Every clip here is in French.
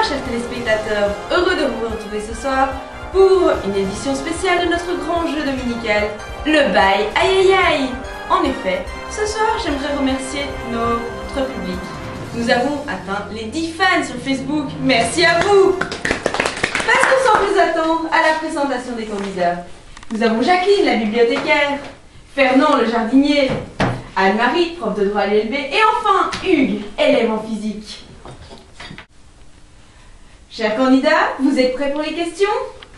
chers téléspectateurs, heureux de vous retrouver ce soir pour une édition spéciale de notre grand jeu dominical, le bail aïe aïe aïe. En effet, ce soir j'aimerais remercier notre public. Nous avons atteint les 10 fans sur Facebook, merci à vous. Passons sans plus attendre à la présentation des candidats. Nous avons Jacqueline, la bibliothécaire, Fernand, le jardinier, Anne-Marie, prof de droit à l'ULB, et enfin Hugues, élève en physique. Chers candidats, vous êtes prêts pour les questions?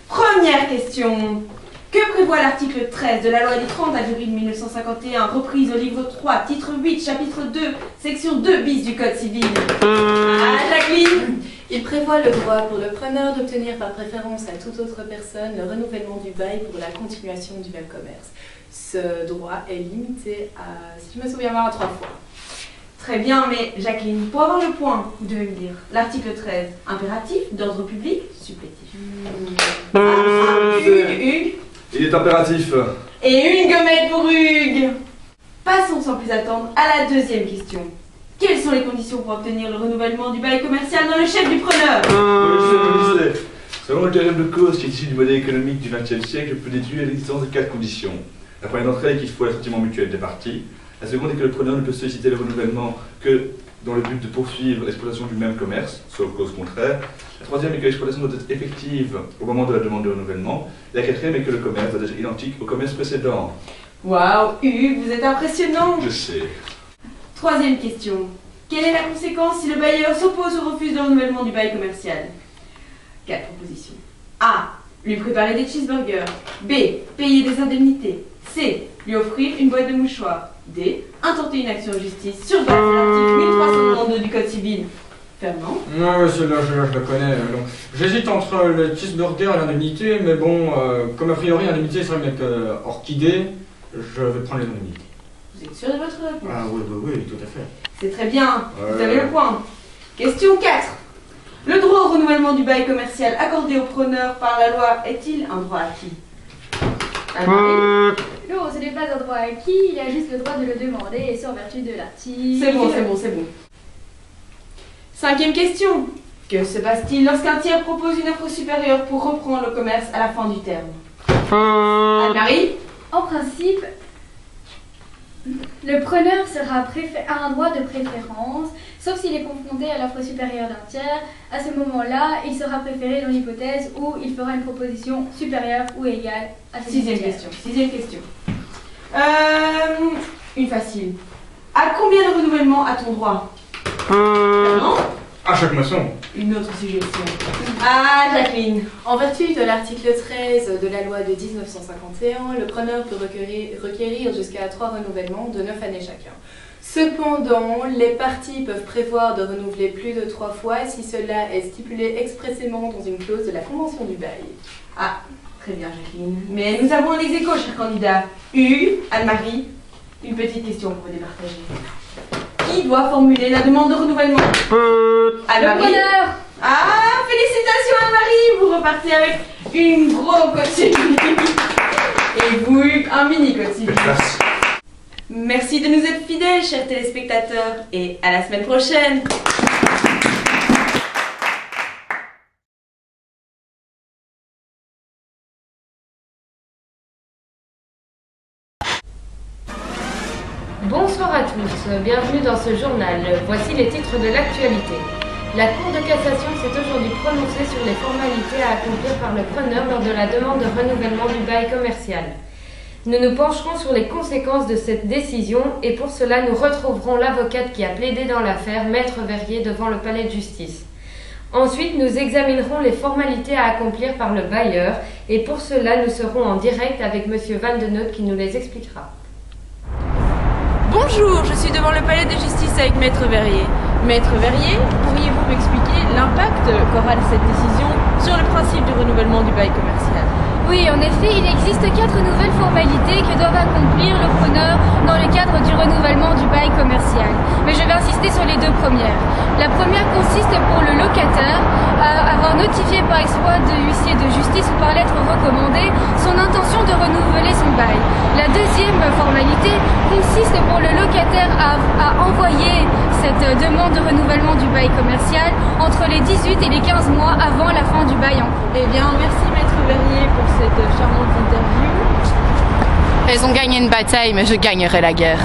Première question. Que prévoit l'article 13 de la loi du 30 avril 1951, reprise au livre 3, titre 8, chapitre 2, section 2 bis du Code civil? Ah, Jacqueline? Il prévoit le droit pour le preneur d'obtenir par préférence à toute autre personne le renouvellement du bail pour la continuation du même commerce. Ce droit est limité à, si je me souviens bien, à 3 fois. Très bien, mais Jacqueline, pour avoir le point, vous devez me dire l'article 13, impératif, d'ordre public, supplétif. Hugues. Il est impératif. Et une gommette pour Hugues. Passons sans plus attendre à la deuxième question. Quelles sont les conditions pour obtenir le renouvellement du bail commercial dans le chef du preneur? Selon le théorème de cause qui est issu du modèle économique du XXe siècle, je peux déduire l'existence de 4 conditions. La première d'entre elles est qu'il faut l'assentiment mutuel des parties. La seconde est que le preneur ne peut solliciter le renouvellement que dans le but de poursuivre l'exploitation du même commerce, sauf cause contraire. La troisième est que l'exploitation doit être effective au moment de la demande de renouvellement. Et la quatrième est que le commerce doit être identique au commerce précédent. Waouh, Hugues, vous êtes impressionnant. Je sais. Troisième question. Quelle est la conséquence si le bailleur s'oppose ou refuse le renouvellement du bail commercial? 4 propositions. A. Lui préparer des cheeseburgers. B. Payer des indemnités. C. Lui offrir une boîte de mouchoirs. D. Intenter une action en justice sur base de l'article 1392 du Code civil. Fernand? Ouais, celui-là, je le connais. J'hésite entre le cheeseburger et l'indemnité, mais bon, comme a priori l'indemnité serait mieux qu'orchidée, je vais prendre les indemnités. Vous êtes sûr de votre réponse? Ah oui, tout à fait. C'est très bien, vous avez le point. Question 4. Le droit au renouvellement du bail commercial accordé au preneur par la loi est-il un droit acquis? Non, ce n'est pas un droit acquis, il a juste le droit de le demander, et c'est en vertu de l'article... C'est bon. Cinquième question. Que se passe-t-il lorsqu'un tiers propose une offre supérieure pour reprendre le commerce à la fin du terme? Anne-Marie? En principe, le preneur a un droit de préférence, sauf s'il est confronté à l'offre supérieure d'un tiers. À ce moment-là, il sera préféré dans l'hypothèse où il fera une proposition supérieure ou égale à celle du tiers. Sixième question. Une facile. À combien de renouvellement a-t-on droit? Non? À chaque moisson. Une autre suggestion. Ah, Jacqueline. En vertu de l'article 13 de la loi de 1951, le preneur peut requérir jusqu'à 3 renouvellements de 9 années chacun. Cependant, les parties peuvent prévoir de renouveler plus de 3 fois si cela est stipulé expressément dans une clause de la convention du bail. Ah, très bien Jacqueline. Mais nous avons un ex-aequo, chers candidats. Hugues, Anne-Marie, une petite question pour départager. Qui doit formuler la demande de renouvellement? Anne-Marie. Le preneur. Ah, félicitations Anne-Marie, vous repartez avec une grosse code civil. Et vous, Hugues, un mini code civil. Merci. Merci de nous être fidèles, chers téléspectateurs, et à la semaine prochaine. Bonsoir à tous, bienvenue dans ce journal. Voici les titres de l'actualité. La Cour de cassation s'est aujourd'hui prononcée sur les formalités à accomplir par le preneur lors de la demande de renouvellement du bail commercial. Nous nous pencherons sur les conséquences de cette décision et pour cela nous retrouverons l'avocate qui a plaidé dans l'affaire, Maître Verrier, devant le palais de justice. Ensuite, nous examinerons les formalités à accomplir par le bailleur et pour cela nous serons en direct avec Monsieur Vandenot qui nous les expliquera. Bonjour, je suis devant le palais de justice avec Maître Verrier. Maître Verrier, pourriez-vous m'expliquer l'impact qu'aura cette décision sur le principe du renouvellement du bail commercial? Oui, en effet, il existe 4 nouvelles formalités que doivent accomplir le preneur dans le cadre du renouvellement du bail commercial. Mais je vais insister sur les 2 premières. La première consiste pour le locataire à avoir notifié par exploit de huissier de justice ou par lettre recommandée son intention de renouveler son bail. La deuxième formalité consiste pour le locataire à envoyer cette demande de renouvellement du bail commercial entre les les 18 et les 15 mois avant la fin du bail en cours. Eh bien, merci Maître Verrier pour cette charmante interview. Elles ont gagné une bataille, mais je gagnerai la guerre.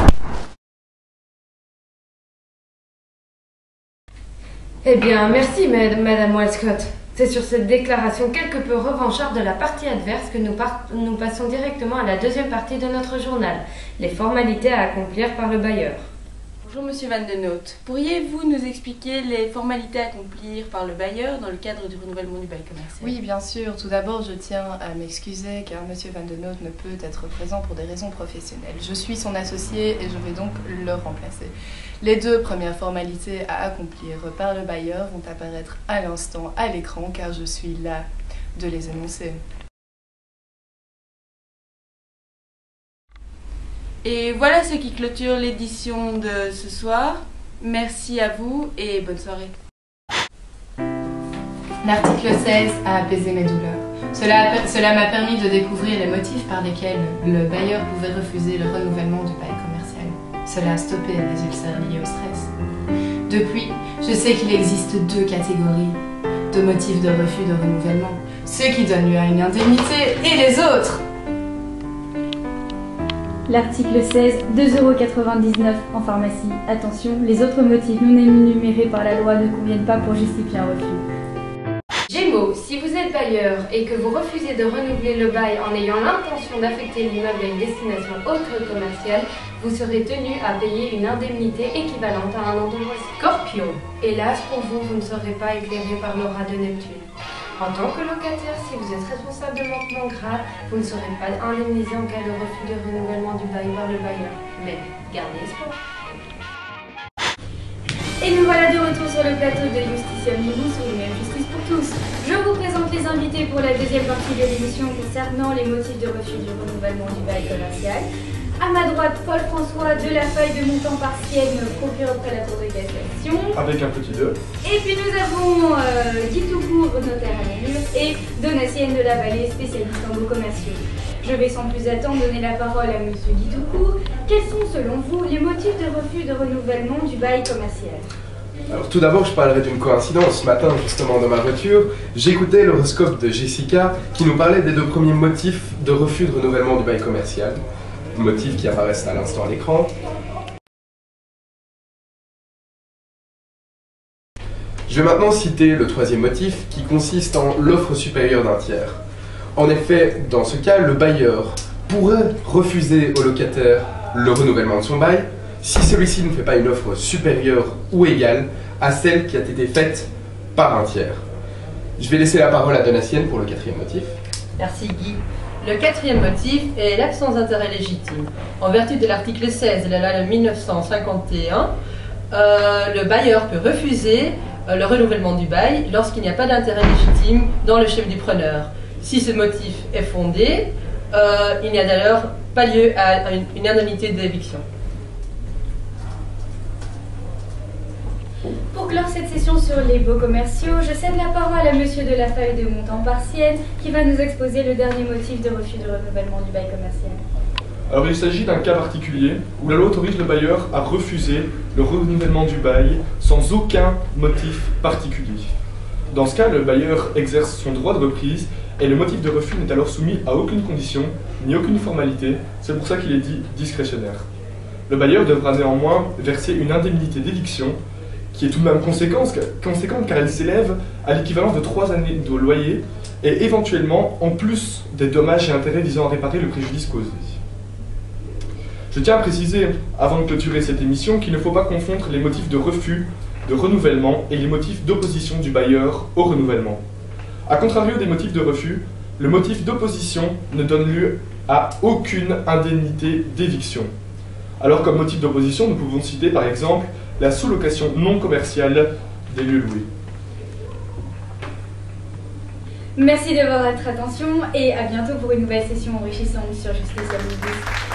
Eh bien, merci Madame Walcott. C'est sur cette déclaration quelque peu revancharde de la partie adverse que nous passons directement à la deuxième partie de notre journal, les formalités à accomplir par le bailleur. Bonjour Monsieur Van de Noot. Pourriez-vous nous expliquer les formalités à accomplir par le bailleur dans le cadre du renouvellement du bail commercial? Oui, bien sûr. Tout d'abord, je tiens à m'excuser car Monsieur Van de Noot ne peut être présent pour des raisons professionnelles. Je suis son associé et je vais donc le remplacer. Les deux premières formalités à accomplir par le bailleur vont apparaître à l'instant à l'écran car je suis là de les énoncer. Et voilà ce qui clôture l'édition de ce soir. Merci à vous et bonne soirée. L'article 16 a apaisé mes douleurs. Cela m'a permis de découvrir les motifs par lesquels le bailleur pouvait refuser le renouvellement du bail commercial. Cela a stoppé les ulcères liés au stress. Depuis, je sais qu'il existe deux catégories de motifs de refus de renouvellement. Ceux qui donnent lieu à une indemnité et les autres. L'article 16, 2,99 € en pharmacie. Attention, les autres motifs non énumérés par la loi ne conviennent pas pour justifier un refus. Gémeaux, si vous êtes bailleur et que vous refusez de renouveler le bail en ayant l'intention d'affecter l'immeuble à une destination autre que commerciale, vous serez tenu à payer une indemnité équivalente à un an de loyer. Scorpion, hélas pour vous, vous ne serez pas éclairé par l'aura de Neptune. En tant que locataire, si vous êtes responsable de manquement grave, vous ne serez pas indemnisé en cas de refus de renouvellement du bail par le bailleur. Mais gardez espoir. Et nous voilà de retour sur le plateau de Justicia Mibus ou même Justice pour tous. Je vous présente les invités pour la deuxième partie de l'émission concernant les motifs de refus du renouvellement du bail commercial. À ma droite, Paul-François de la Feuille de montant partiel, procureur près la Cour de cassation. Avec un petit 2. Et puis nous avons Guy Toucourt, notaire à Namur, et Donatienne de la Vallée, spécialiste en baux commerciaux. Je vais sans plus attendre donner la parole à Monsieur Guy Toucourt. Quels sont selon vous les motifs de refus de renouvellement du bail commercial? Alors tout d'abord, je parlerai d'une coïncidence. Ce matin, justement, dans ma voiture, j'écoutais l'horoscope de Jessica qui nous parlait des deux premiers motifs de refus de renouvellement du bail commercial. Motifs qui apparaissent à l'instant à l'écran. Je vais maintenant citer le troisième motif qui consiste en l'offre supérieure d'un tiers. En effet, dans ce cas, le bailleur pourrait refuser au locataire le renouvellement de son bail si celui-ci ne fait pas une offre supérieure ou égale à celle qui a été faite par un tiers. Je vais laisser la parole à Donatienne pour le quatrième motif. Merci Guy. Le quatrième motif est l'absence d'intérêt légitime. En vertu de l'article 16 de la loi de 1951, le bailleur peut refuser le renouvellement du bail lorsqu'il n'y a pas d'intérêt légitime dans le chef du preneur. Si ce motif est fondé, il n'y a d'ailleurs pas lieu à une indemnité d'éviction. Pour clore cette session sur les baux commerciaux, je cède la parole à Monsieur de la Feuille de montant partiel qui va nous exposer le dernier motif de refus de renouvellement du bail commercial. Alors il s'agit d'un cas particulier où la loi autorise le bailleur à refuser le renouvellement du bail sans aucun motif particulier. Dans ce cas, le bailleur exerce son droit de reprise et le motif de refus n'est alors soumis à aucune condition ni aucune formalité, c'est pour ça qu'il est dit discrétionnaire. Le bailleur devra néanmoins verser une indemnité d'éviction qui est tout de même conséquente car elle s'élève à l'équivalent de 3 années de loyer et éventuellement en plus des dommages et intérêts visant à réparer le préjudice causé. Je tiens à préciser, avant de clôturer cette émission, qu'il ne faut pas confondre les motifs de refus, de renouvellement et les motifs d'opposition du bailleur au renouvellement. A contrario des motifs de refus, le motif d'opposition ne donne lieu à aucune indemnité d'éviction. Alors comme motif d'opposition, nous pouvons citer par exemple la sous-location non commerciale des lieux loués. Merci de votre attention et à bientôt pour une nouvelle session enrichissante sur Justicia Mibus.